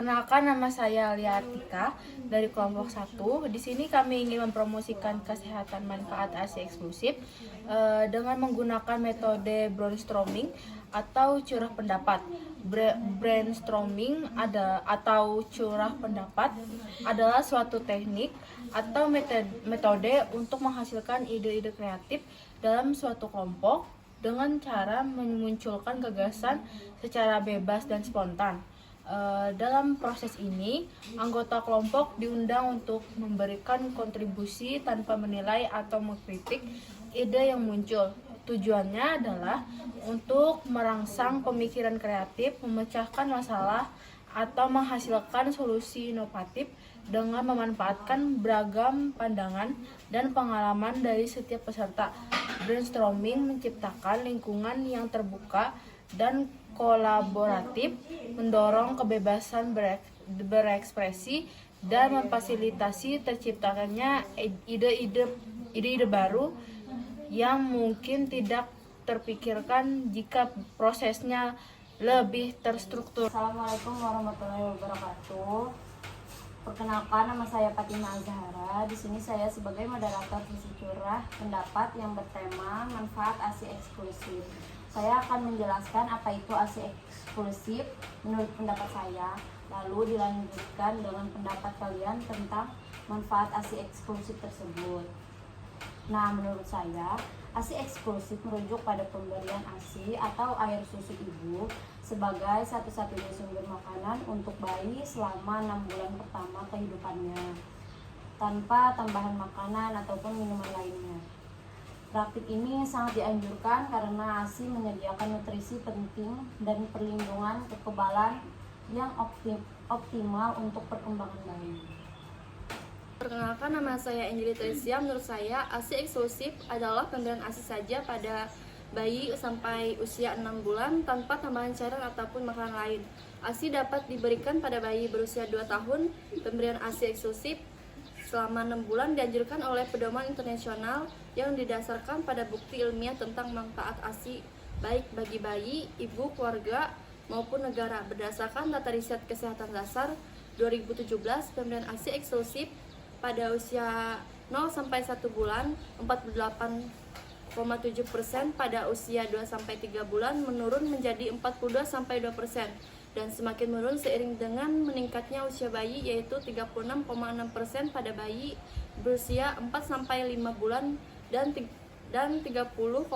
Perkenalkan, nama saya Lia Artika dari kelompok 1. Di sini kami ingin mempromosikan kesehatan manfaat ASI eksklusif dengan menggunakan metode brainstorming atau curah pendapat. Brainstorming atau curah pendapat adalah suatu teknik atau metode untuk menghasilkan ide-ide kreatif dalam suatu kelompok dengan cara memunculkan gagasan secara bebas dan spontan. Dalam proses ini, anggota kelompok diundang untuk memberikan kontribusi tanpa menilai atau mengkritik ide yang muncul. Tujuannya adalah untuk merangsang pemikiran kreatif, memecahkan masalah, atau menghasilkan solusi inovatif dengan memanfaatkan beragam pandangan dan pengalaman dari setiap peserta. Brainstorming menciptakan lingkungan yang terbuka dan kolaboratif, mendorong kebebasan berekspresi, dan memfasilitasi terciptakannya ide-ide baru yang mungkin tidak terpikirkan jika prosesnya lebih terstruktur. Assalamualaikum warahmatullahi wabarakatuh. Perkenalkan, nama saya Fatimah Azhara. Di sini saya sebagai moderator sesi curah pendapat yang bertema manfaat ASI eksklusif. Saya akan menjelaskan apa itu ASI eksklusif menurut pendapat saya, lalu dilanjutkan dengan pendapat kalian tentang manfaat ASI eksklusif tersebut. Nah, menurut saya, ASI eksklusif merujuk pada pemberian ASI atau air susu ibu sebagai satu-satunya sumber makanan untuk bayi selama 6 bulan pertama kehidupannya, tanpa tambahan makanan ataupun minuman lainnya. Praktik ini sangat dianjurkan karena ASI menyediakan nutrisi penting dan perlindungan kekebalan yang optimal untuk perkembangan bayi. Perkenalkan, nama saya Angelita Tricia. Menurut saya, ASI eksklusif adalah pemberian ASI saja pada bayi sampai usia 6 bulan tanpa tambahan cairan ataupun makanan lain. ASI dapat diberikan pada bayi berusia 2 tahun. Pemberian ASI eksklusif selama 6 bulan dianjurkan oleh pedoman internasional yang didasarkan pada bukti ilmiah tentang manfaat ASI baik bagi bayi, ibu, keluarga, maupun negara. Berdasarkan data riset kesehatan dasar 2017, pemberian ASI eksklusif pada usia 0-1 bulan 48,7%, pada usia 2-3 bulan menurun menjadi 42-2%, dan semakin menurun seiring dengan meningkatnya usia bayi, yaitu 36,6% pada bayi berusia 4-5 bulan dan 30,2%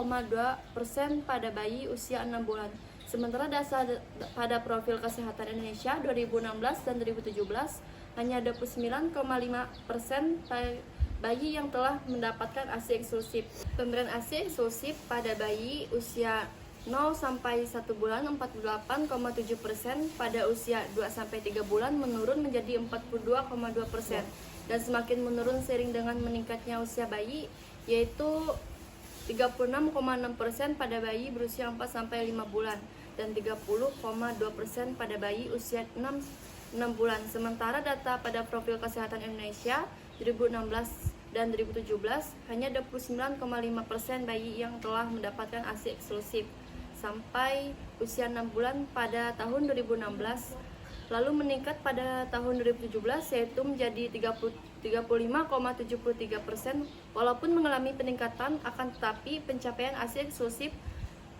pada bayi usia 6 bulan. Sementara dasar pada profil kesehatan Indonesia 2016 dan 2017 hanya 29,5% bayi yang telah mendapatkan ASI eksklusif. Pemberian ASI eksklusif pada bayi usia 0-1 bulan 48,7%, pada usia 2-3 bulan menurun menjadi 42,2%, dan semakin menurun seiring dengan meningkatnya usia bayi, yaitu 36,6% pada bayi berusia 4-5 bulan dan 30,2% pada bayi usia 6 bulan. Sementara data pada profil kesehatan Indonesia 2016 dan 2017 hanya 29,5% bayi yang telah mendapatkan ASI eksklusif sampai usia 6 bulan pada tahun 2016, lalu meningkat pada tahun 2017 yaitu menjadi 35,73%. Walaupun mengalami peningkatan, akan tetapi pencapaian ASI eksklusif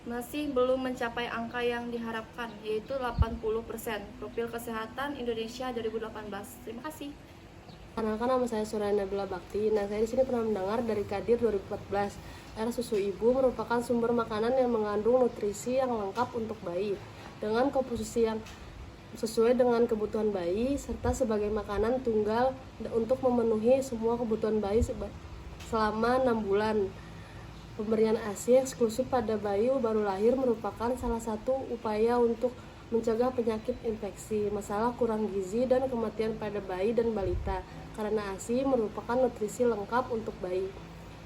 masih belum mencapai angka yang diharapkan, yaitu 80%. Profil Kesehatan Indonesia 2018. Terima kasih. Perkenalkan, nama saya Suraya Nabila Bakti. Nah, saya di sini pernah mendengar dari Kadir 2014, air susu ibu merupakan sumber makanan yang mengandung nutrisi yang lengkap untuk bayi dengan komposisi yang sesuai dengan kebutuhan bayi serta sebagai makanan tunggal untuk memenuhi semua kebutuhan bayi selama 6 bulan. Pemberian ASI eksklusif pada bayi baru lahir merupakan salah satu upaya untuk mencegah penyakit infeksi, masalah kurang gizi, dan kematian pada bayi dan balita, karena ASI merupakan nutrisi lengkap untuk bayi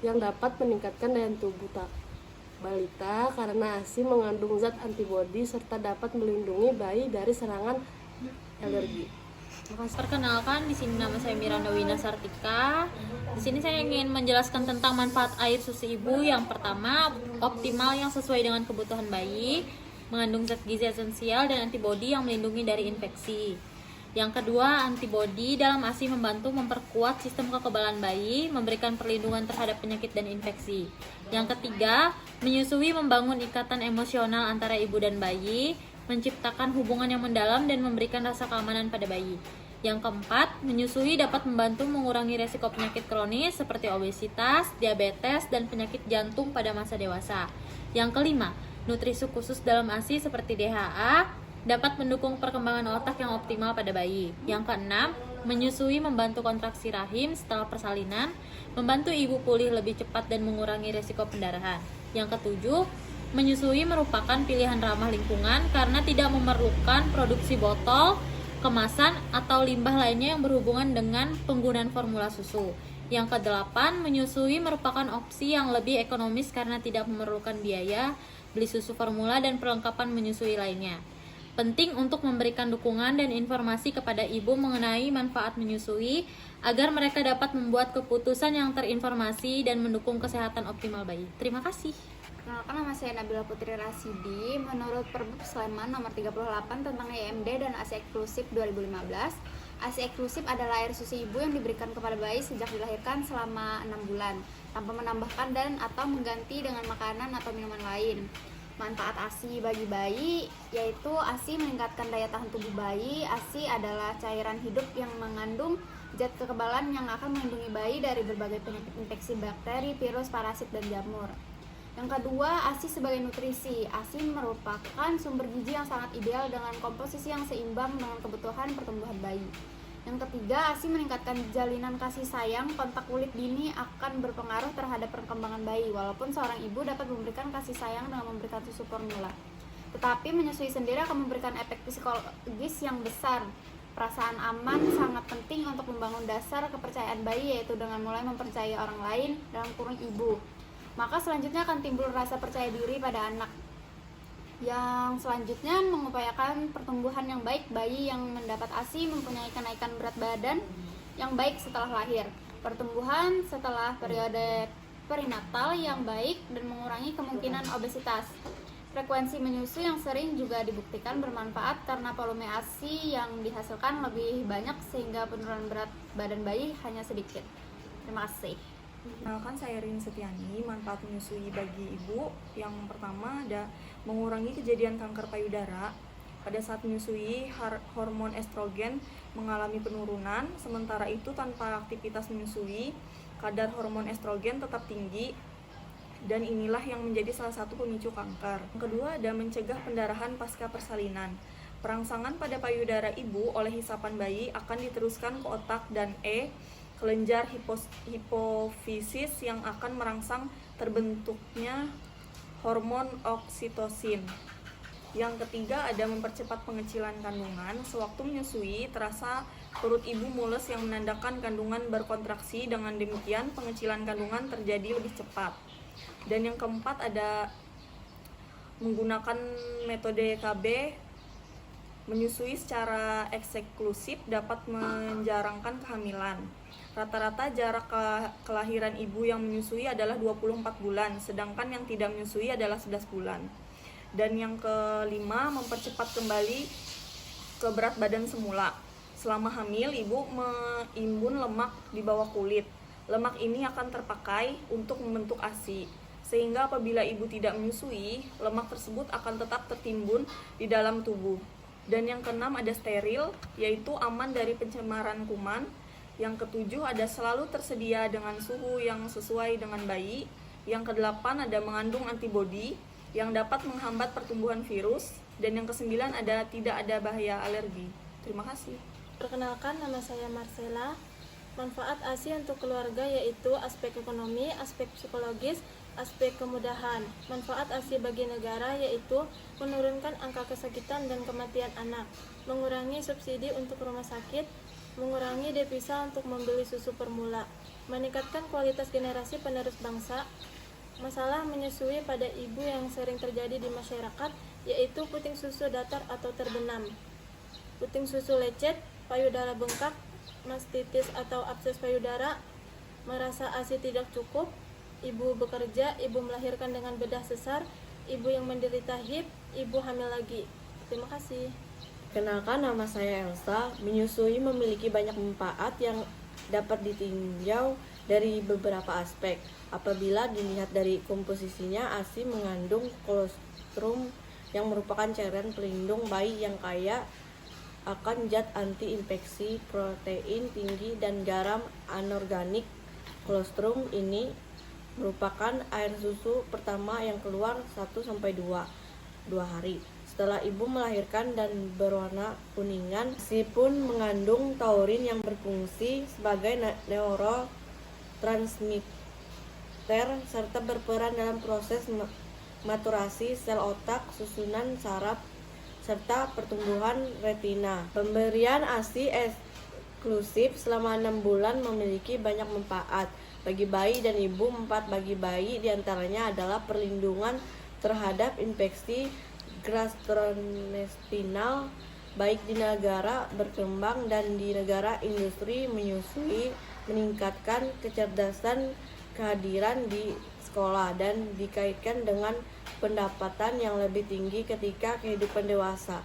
yang dapat meningkatkan daya tubuh balita, karena ASI mengandung zat antibodi serta dapat melindungi bayi dari serangan alergi. Perkenalkan, di sini nama saya Miranda Wina Sartika. Di sini saya ingin menjelaskan tentang manfaat air susu ibu. Yang pertama, optimal yang sesuai dengan kebutuhan bayi, mengandung zat gizi esensial dan antibodi yang melindungi dari infeksi. Yang kedua, antibodi dalam ASI membantu memperkuat sistem kekebalan bayi, memberikan perlindungan terhadap penyakit dan infeksi. Yang ketiga, menyusui membangun ikatan emosional antara ibu dan bayi, menciptakan hubungan yang mendalam dan memberikan rasa keamanan pada bayi. Yang keempat, menyusui dapat membantu mengurangi resiko penyakit kronis seperti obesitas, diabetes, dan penyakit jantung pada masa dewasa. Yang kelima, nutrisi khusus dalam ASI seperti DHA dapat mendukung perkembangan otak yang optimal pada bayi. Yang keenam, menyusui membantu kontraksi rahim setelah persalinan, membantu ibu pulih lebih cepat dan mengurangi resiko pendarahan. Yang ketujuh, menyusui merupakan pilihan ramah lingkungan karena tidak memerlukan produksi botol, kemasan, atau limbah lainnya yang berhubungan dengan penggunaan formula susu. Yang kedelapan, menyusui merupakan opsi yang lebih ekonomis karena tidak memerlukan biaya beli susu formula dan perlengkapan menyusui lainnya. Penting untuk memberikan dukungan dan informasi kepada ibu mengenai manfaat menyusui agar mereka dapat membuat keputusan yang terinformasi dan mendukung kesehatan optimal bayi. Terima kasih. Perkenalkan, nama saya Nabila Putri Rasidi. Menurut Perbup Sleman nomor 38 tentang IMD dan ASI eksklusif 2015, ASI eksklusif adalah air susu ibu yang diberikan kepada bayi sejak dilahirkan selama 6 bulan tanpa menambahkan dan atau mengganti dengan makanan atau minuman lain. Manfaat ASI bagi bayi yaitu ASI meningkatkan daya tahan tubuh bayi. ASI adalah cairan hidup yang mengandung zat kekebalan yang akan melindungi bayi dari berbagai penyakit infeksi bakteri, virus, parasit, dan jamur. Yang kedua, ASI sebagai nutrisi. ASI merupakan sumber gizi yang sangat ideal dengan komposisi yang seimbang dengan kebutuhan pertumbuhan bayi. Yang ketiga, ASI meningkatkan jalinan kasih sayang. Kontak kulit dini akan berpengaruh terhadap perkembangan bayi, walaupun seorang ibu dapat memberikan kasih sayang dengan memberikan susu formula. Tetapi menyusui sendiri akan memberikan efek psikologis yang besar. Perasaan aman sangat penting untuk membangun dasar kepercayaan bayi, yaitu dengan mulai mempercayai orang lain dalam kurung ibu. Maka selanjutnya akan timbul rasa percaya diri pada anak. Yang selanjutnya, mengupayakan pertumbuhan yang baik. Bayi yang mendapat ASI mempunyai kenaikan berat badan yang baik setelah lahir, pertumbuhan setelah periode perinatal yang baik, dan mengurangi kemungkinan obesitas. Frekuensi menyusui yang sering juga dibuktikan bermanfaat karena volume ASI yang dihasilkan lebih banyak sehingga penurunan berat badan bayi hanya sedikit. Terima kasih. Kenalkan, saya Rin Setiani. Manfaat menyusui bagi ibu, yang pertama ada mengurangi kejadian kanker payudara. Pada saat menyusui, hormon estrogen mengalami penurunan, sementara itu tanpa aktivitas menyusui, kadar hormon estrogen tetap tinggi, dan inilah yang menjadi salah satu pemicu kanker. Yang kedua ada mencegah pendarahan pasca persalinan. Perangsangan pada payudara ibu oleh hisapan bayi akan diteruskan ke otak dan kelenjar hipofisis yang akan merangsang terbentuknya hormon oksitosin. Yang ketiga ada mempercepat pengecilan kandungan. Sewaktu menyusui, terasa perut ibu mules yang menandakan kandungan berkontraksi. Dengan demikian, pengecilan kandungan terjadi lebih cepat. Dan yang keempat ada menggunakan metode KB. Menyusui secara eksklusif dapat menjarangkan kehamilan. Rata-rata jarak kelahiran ibu yang menyusui adalah 24 bulan, sedangkan yang tidak menyusui adalah 11 bulan. Dan yang kelima, mempercepat kembali ke berat badan semula. Selama hamil, ibu mengimbun lemak di bawah kulit. Lemak ini akan terpakai untuk membentuk ASI. Sehingga apabila ibu tidak menyusui, lemak tersebut akan tetap tertimbun di dalam tubuh. Dan yang keenam ada steril, yaitu aman dari pencemaran kuman. Yang ketujuh ada selalu tersedia dengan suhu yang sesuai dengan bayi. Yang kedelapan ada mengandung antibodi yang dapat menghambat pertumbuhan virus. Dan yang kesembilan ada tidak ada bahaya alergi. Terima kasih. Perkenalkan, nama saya Marcella. Manfaat ASI untuk keluarga yaitu aspek ekonomi, aspek psikologis, aspek kemudahan. Manfaat ASI bagi negara yaitu menurunkan angka kesakitan dan kematian anak, mengurangi subsidi untuk rumah sakit, mengurangi devisa untuk membeli susu formula, meningkatkan kualitas generasi penerus bangsa. Masalah menyusui pada ibu yang sering terjadi di masyarakat yaitu puting susu datar atau terbenam, puting susu lecet, payudara bengkak, mastitis atau abses payudara, merasa ASI tidak cukup, ibu bekerja, ibu melahirkan dengan bedah sesar, ibu yang menderita HIV, ibu hamil lagi. Terima kasih. Perkenalkan, nama saya Elsa. Menyusui memiliki banyak manfaat yang dapat ditinjau dari beberapa aspek. Apabila dilihat dari komposisinya, ASI mengandung kolostrum yang merupakan cairan pelindung bayi yang kaya akan zat anti-infeksi, protein tinggi, dan garam anorganik. Kolostrum ini merupakan air susu pertama yang keluar 1-2 hari setelah ibu melahirkan dan berwarna kuningan. ASI pun mengandung taurin yang berfungsi sebagai neurotransmitter serta berperan dalam proses maturasi sel otak, susunan saraf, serta pertumbuhan retina. Pemberian ASI eksklusif selama 6 bulan memiliki banyak manfaat bagi bayi dan ibu. 4 bagi bayi diantaranya adalah perlindungan terhadap infeksi gastrointestinal baik di negara berkembang dan di negara industri menyusui, meningkatkan kecerdasan kehadiran di sekolah, dan dikaitkan dengan pendapatan yang lebih tinggi ketika kehidupan dewasa.